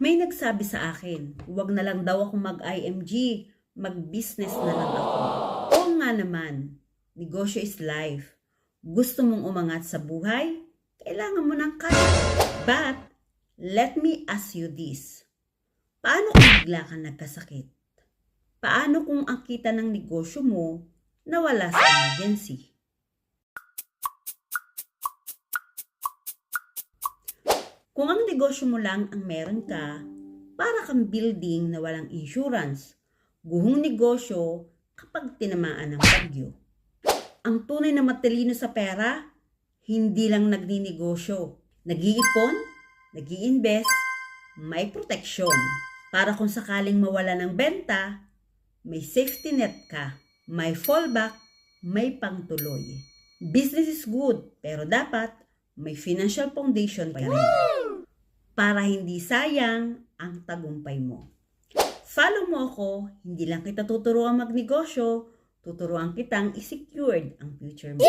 May nagsabi sa akin, huwag na lang daw ako mag-IMG, mag-business na lang ako. Oo nga naman, negosyo is life. Gusto mong umangat sa buhay? Kailangan mo ng cash. But, let me ask you this. Paano kung bigla kang nagkasakit? Paano kung ang kita ng negosyo mo nawala sa emergency? Kung ang negosyo mo lang ang meron ka, para kang building na walang insurance, guhong negosyo kapag tinamaan ng bagyo. Ang tunay na matalino sa pera, hindi lang nagninegosyo. Nag-iipon, nag-iinvest, may proteksyon. Para kung sakaling mawala ng benta, may safety net ka, may fallback, may pangtuloy. Business is good, pero dapat may financial foundation pa rin. Para hindi sayang ang tagumpay mo. Follow mo ako, hindi lang kita tuturuan magnegosyo, tuturuan kitang i-secured ang future mo.